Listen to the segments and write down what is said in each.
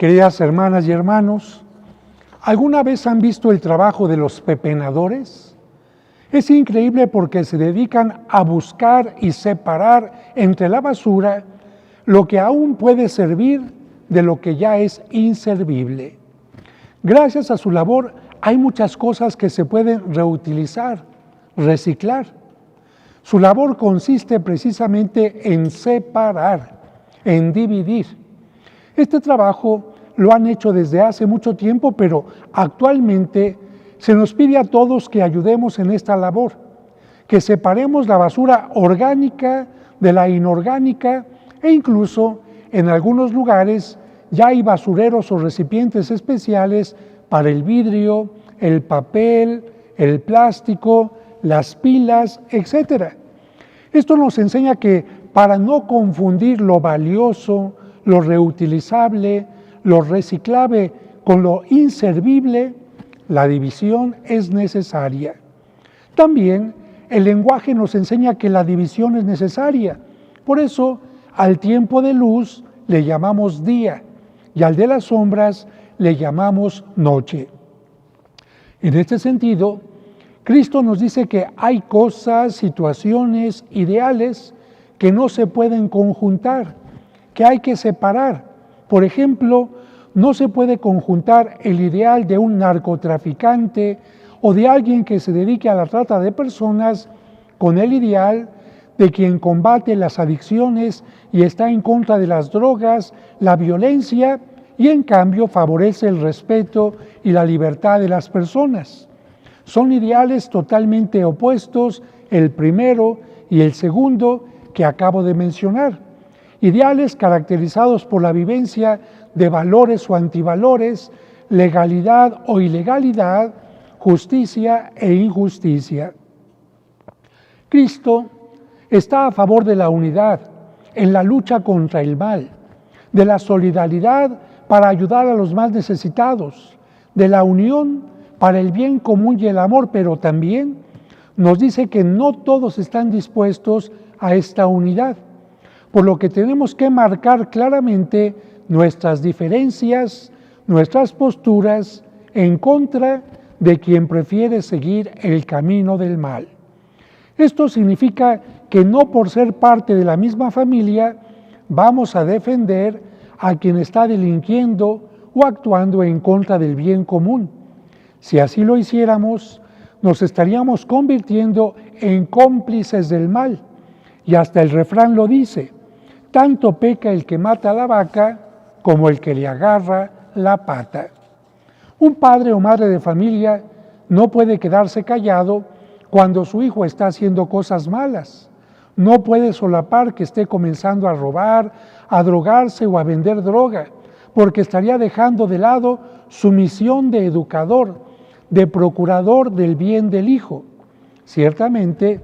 Queridas hermanas y hermanos, ¿alguna vez han visto el trabajo de los pepenadores? Es increíble porque se dedican a buscar y separar entre la basura lo que aún puede servir de lo que ya es inservible. Gracias a su labor hay muchas cosas que se pueden reutilizar, reciclar. Su labor consiste precisamente en separar, en dividir. Este trabajo lo han hecho desde hace mucho tiempo, pero actualmente se nos pide a todos que ayudemos en esta labor, que separemos la basura orgánica de la inorgánica e incluso en algunos lugares ya hay basureros o recipientes especiales para el vidrio, el papel, el plástico, las pilas, etc. Esto nos enseña que para no confundir lo valioso, lo reutilizable, lo reciclable con lo inservible, la división es necesaria. También el lenguaje nos enseña que la división es necesaria. Por eso, al tiempo de luz le llamamos día y al de las sombras le llamamos noche. En este sentido, Cristo nos dice que hay cosas, situaciones, ideales que no se pueden conjuntar, que hay que separar. Por ejemplo, no se puede conjuntar el ideal de un narcotraficante o de alguien que se dedique a la trata de personas con el ideal de quien combate las adicciones y está en contra de las drogas, la violencia y en cambio favorece el respeto y la libertad de las personas. Son ideales totalmente opuestos, el primero y el segundo que acabo de mencionar. Ideales caracterizados por la vivencia de valores o antivalores, legalidad o ilegalidad, justicia e injusticia. Cristo está a favor de la unidad en la lucha contra el mal, de la solidaridad para ayudar a los más necesitados, de la unión para el bien común y el amor, pero también nos dice que no todos están dispuestos a esta unidad, por lo que tenemos que marcar claramente nuestras diferencias, nuestras posturas en contra de quien prefiere seguir el camino del mal. Esto significa que no por ser parte de la misma familia vamos a defender a quien está delinquiendo o actuando en contra del bien común. Si así lo hiciéramos, nos estaríamos convirtiendo en cómplices del mal. Y hasta el refrán lo dice: tanto peca el que mata a la vaca como el que le agarra la pata. Un padre o madre de familia no puede quedarse callado cuando su hijo está haciendo cosas malas. No puede solapar que esté comenzando a robar, a drogarse o a vender droga, porque estaría dejando de lado su misión de educador, de procurador del bien del hijo. Ciertamente,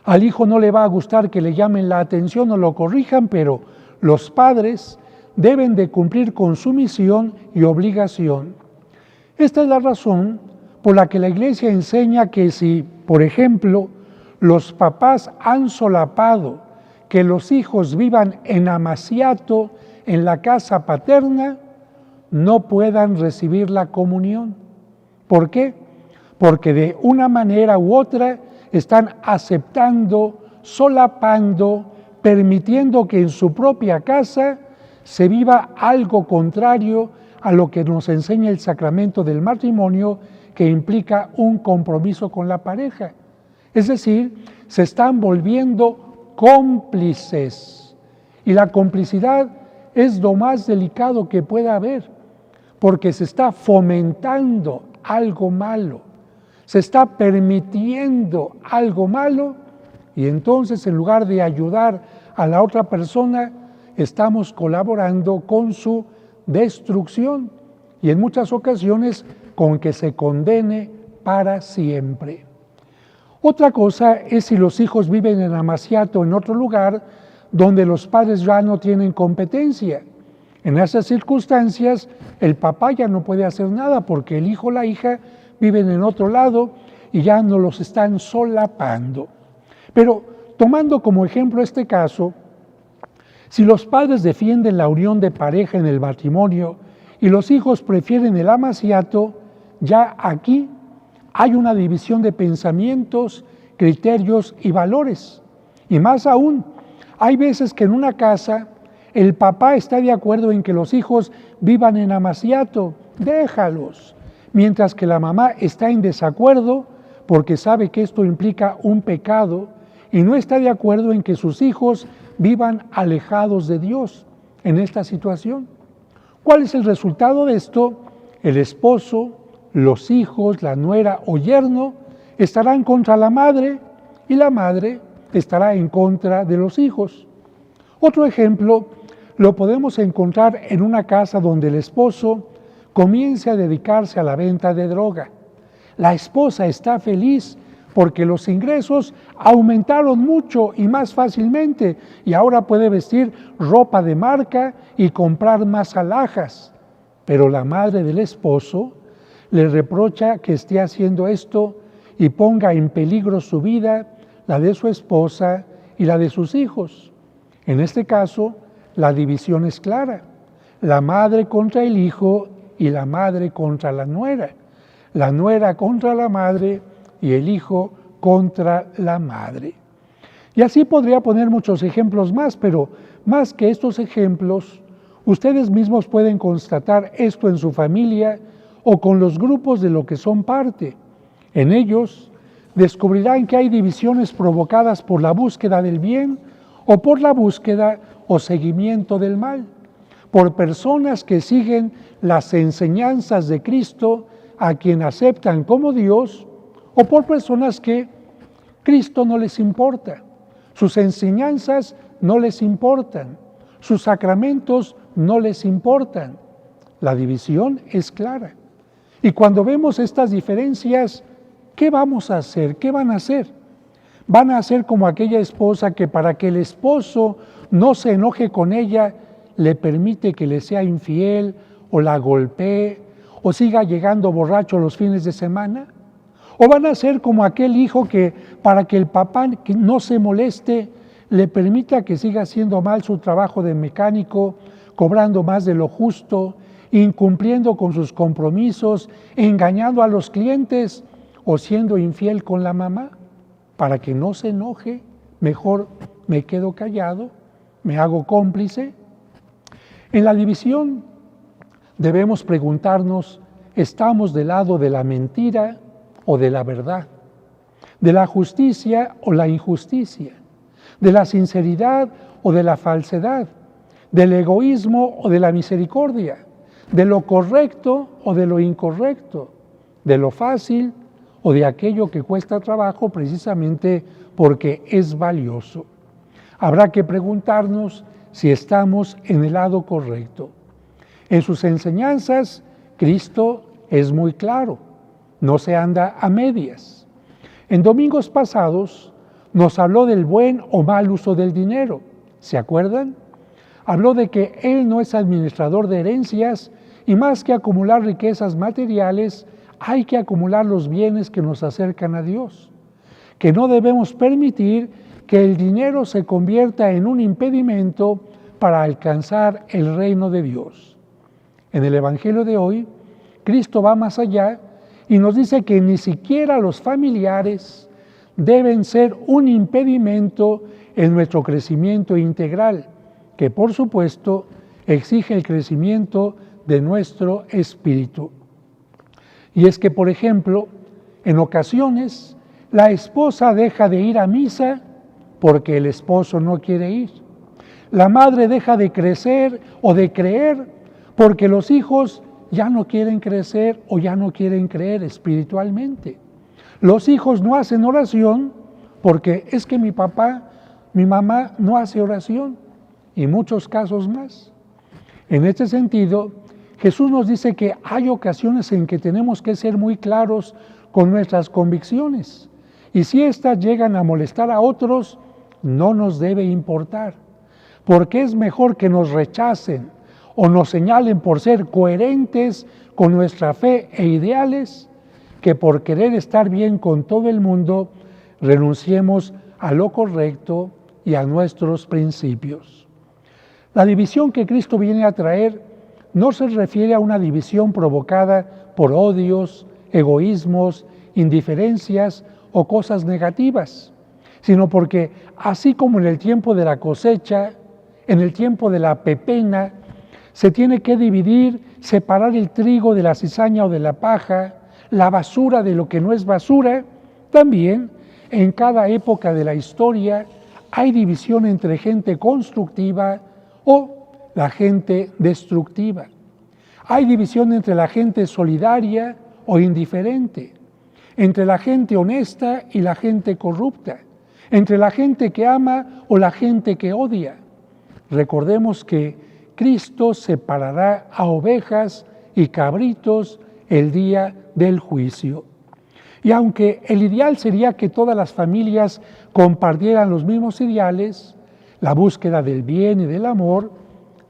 al hijo no le va a gustar que le llamen la atención o lo corrijan, pero los padres deben de cumplir con su misión y obligación. Esta es la razón por la que la Iglesia enseña que si, por ejemplo, los papás han solapado que los hijos vivan en amaciato en la casa paterna, no puedan recibir la comunión. ¿Por qué? Porque de una manera u otra están aceptando, solapando, permitiendo que en su propia casa se viva algo contrario a lo que nos enseña el sacramento del matrimonio, que implica un compromiso con la pareja. Es decir, se están volviendo cómplices. Y la complicidad es lo más delicado que pueda haber, porque se está fomentando algo malo, se está permitiendo algo malo, y entonces en lugar de ayudar a la otra persona, estamos colaborando con su destrucción y en muchas ocasiones con que se condene para siempre. Otra cosa es si los hijos viven en amaciato en otro lugar donde los padres ya no tienen competencia. En esas circunstancias, el papá ya no puede hacer nada porque el hijo o la hija viven en otro lado y ya no los están solapando. Pero tomando como ejemplo este caso, Si los padres defienden la unión de pareja en el matrimonio y los hijos prefieren el amaciato, ya aquí hay una división de pensamientos, criterios y valores. Y más aún, hay veces que en una casa el papá está de acuerdo en que los hijos vivan en amaciato, déjalos, mientras que la mamá está en desacuerdo porque sabe que esto implica un pecado y no está de acuerdo en que sus hijos vivan alejados de Dios en esta situación. ¿Cuál es el resultado de esto? El esposo, los hijos, la nuera o yerno estarán contra la madre y la madre estará en contra de los hijos. Otro ejemplo lo podemos encontrar en una casa donde el esposo comience a dedicarse a la venta de droga. La esposa está feliz porque los ingresos aumentaron mucho y más fácilmente y ahora puede vestir ropa de marca y comprar más alhajas. Pero la madre del esposo le reprocha que esté haciendo esto y ponga en peligro su vida, la de su esposa y la de sus hijos. En este caso, la división es clara: la madre contra el hijo y la madre contra la nuera contra la madre y el hijo contra la madre. Y así podría poner muchos ejemplos más, pero más que estos ejemplos, ustedes mismos pueden constatar esto en su familia o con los grupos de lo que son parte. En ellos descubrirán que hay divisiones provocadas por la búsqueda del bien o por la búsqueda o seguimiento del mal, por personas que siguen las enseñanzas de Cristo, a quien aceptan como Dios, o por personas que Cristo no les importa, sus enseñanzas no les importan, sus sacramentos no les importan. La división es clara. Y cuando vemos estas diferencias, ¿qué vamos a hacer? ¿Qué van a hacer? Van a hacer como aquella esposa que para que el esposo no se enoje con ella, le permite que le sea infiel o la golpee o siga llegando borracho los fines de semana. O van a ser como aquel hijo que para que el papá que no se moleste, le permita que siga haciendo mal su trabajo de mecánico, cobrando más de lo justo, incumpliendo con sus compromisos, engañando a los clientes o siendo infiel con la mamá. Para que no se enoje, mejor me quedo callado, me hago cómplice. En la división debemos preguntarnos, ¿estamos del lado de la mentira o de la verdad? ¿De la justicia o la injusticia? ¿De la sinceridad o de la falsedad? ¿Del egoísmo o de la misericordia? ¿De lo correcto o de lo incorrecto? ¿De lo fácil o de aquello que cuesta trabajo precisamente porque es valioso? Habrá que preguntarnos si estamos en el lado correcto. En sus enseñanzas, Cristo es muy claro, no se anda a medias. En domingos pasados nos habló del buen o mal uso del dinero, ¿se acuerdan? Habló de que Él no es administrador de herencias y más que acumular riquezas materiales, hay que acumular los bienes que nos acercan a Dios, que no debemos permitir que el dinero se convierta en un impedimento para alcanzar el reino de Dios. En el Evangelio de hoy, Cristo va más allá y nos dice que ni siquiera los familiares deben ser un impedimento en nuestro crecimiento integral, que por supuesto exige el crecimiento de nuestro espíritu. Y es que, por ejemplo, en ocasiones la esposa deja de ir a misa porque el esposo no quiere ir. La madre deja de crecer o de creer porque los hijos ya no quieren crecer o ya no quieren creer espiritualmente. Los hijos no hacen oración porque es que mi papá, mi mamá no hace oración, y muchos casos más. En este sentido, Jesús nos dice que hay ocasiones en que tenemos que ser muy claros con nuestras convicciones, y si éstas llegan a molestar a otros, no nos debe importar, porque es mejor que nos rechacen o nos señalen por ser coherentes con nuestra fe e ideales, que por querer estar bien con todo el mundo, renunciemos a lo correcto y a nuestros principios. La división que Cristo viene a traer no se refiere a una división provocada por odios, egoísmos, indiferencias o cosas negativas, sino porque así como en el tiempo de la cosecha, en el tiempo de la pepena, se tiene que dividir, separar el trigo de la cizaña o de la paja, la basura de lo que no es basura, también en cada época de la historia hay división entre gente constructiva o la gente destructiva. Hay división entre la gente solidaria o indiferente, entre la gente honesta y la gente corrupta, entre la gente que ama o la gente que odia. Recordemos que Cristo separará a ovejas y cabritos el día del juicio. Y aunque el ideal sería que todas las familias compartieran los mismos ideales, la búsqueda del bien y del amor,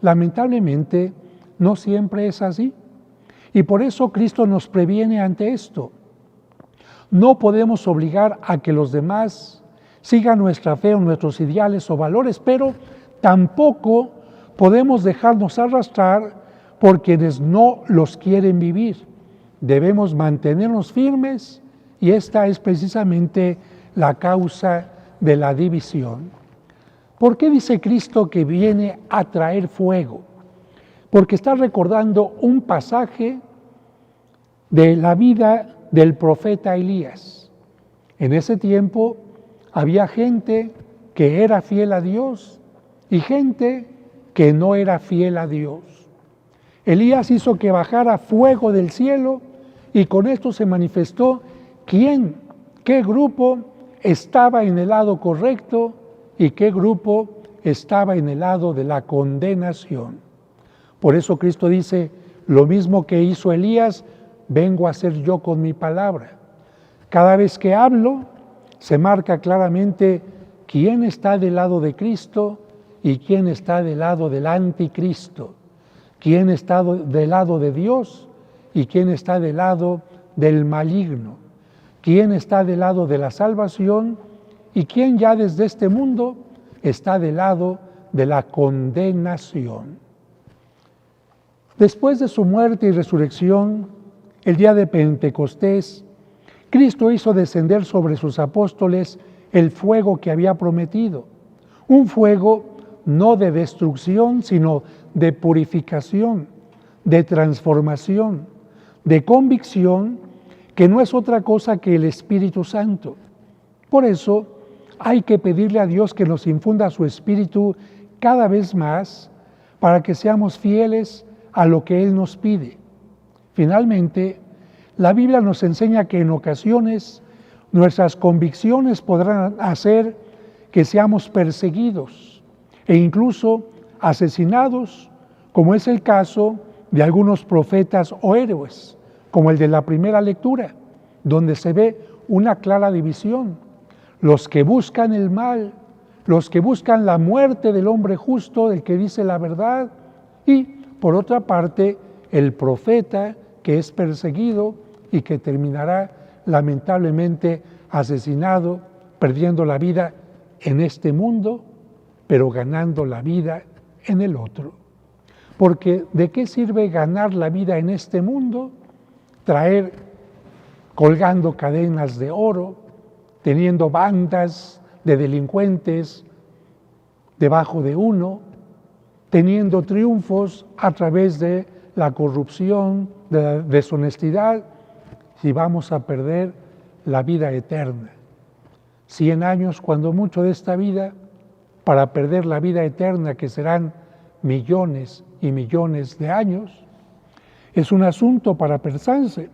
lamentablemente no siempre es así. Y por eso Cristo nos previene ante esto. No podemos obligar a que los demás sigan nuestra fe o nuestros ideales o valores, pero tampoco podemos dejarnos arrastrar por quienes no los quieren vivir. Debemos mantenernos firmes y esta es precisamente la causa de la división. ¿Por qué dice Cristo que viene a traer fuego? Porque está recordando un pasaje de la vida del profeta Elías. En ese tiempo había gente que era fiel a Dios y gente que no era fiel a Dios. Elías hizo que bajara fuego del cielo y con esto se manifestó qué grupo estaba en el lado correcto y qué grupo estaba en el lado de la condenación. Por eso Cristo dice, lo mismo que hizo Elías, vengo a hacer yo con mi palabra. Cada vez que hablo, se marca claramente quién está del lado de Cristo y quién está del lado del anticristo, quién está del lado de Dios y quién está del lado del maligno, quién está del lado de la salvación y quién ya desde este mundo está del lado de la condenación. Después de su muerte y resurrección, el día de Pentecostés, Cristo hizo descender sobre sus apóstoles el fuego que había prometido, un fuego no de destrucción, sino de purificación, de transformación, de convicción, que no es otra cosa que el Espíritu Santo. Por eso hay que pedirle a Dios que nos infunda su Espíritu cada vez más para que seamos fieles a lo que Él nos pide. Finalmente, la Biblia nos enseña que en ocasiones nuestras convicciones podrán hacer que seamos perseguidos e incluso asesinados, como es el caso de algunos profetas o héroes, como el de la primera lectura, donde se ve una clara división. Los que buscan el mal, los que buscan la muerte del hombre justo, del que dice la verdad, y por otra parte, el profeta que es perseguido y que terminará lamentablemente asesinado, perdiendo la vida en este mundo, pero ganando la vida en el otro. Porque ¿de qué sirve ganar la vida en este mundo? Traer colgando cadenas de oro, teniendo bandas de delincuentes debajo de uno, teniendo triunfos a través de la corrupción, de la deshonestidad, si vamos a perder la vida eterna. 100 años, cuando mucho de esta vida, para perder la vida eterna, que serán millones y millones de años, es un asunto para pensarse.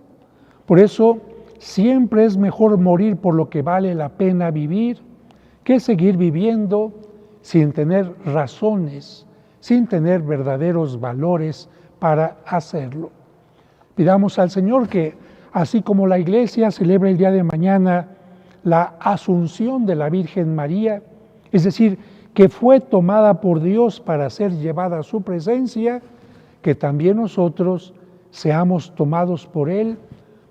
Por eso, siempre es mejor morir por lo que vale la pena vivir, que seguir viviendo sin tener razones, sin tener verdaderos valores para hacerlo. Pidamos al Señor que, así como la Iglesia celebra el día de mañana la Asunción de la Virgen María, es decir, que fue tomada por Dios para ser llevada a su presencia, que también nosotros seamos tomados por Él,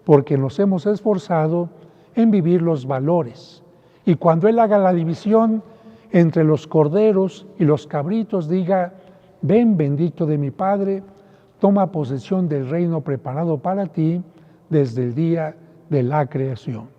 porque nos hemos esforzado en vivir los valores. Y cuando Él haga la división entre los corderos y los cabritos, diga, ven bendito de mi Padre, toma posesión del reino preparado para ti desde el día de la creación.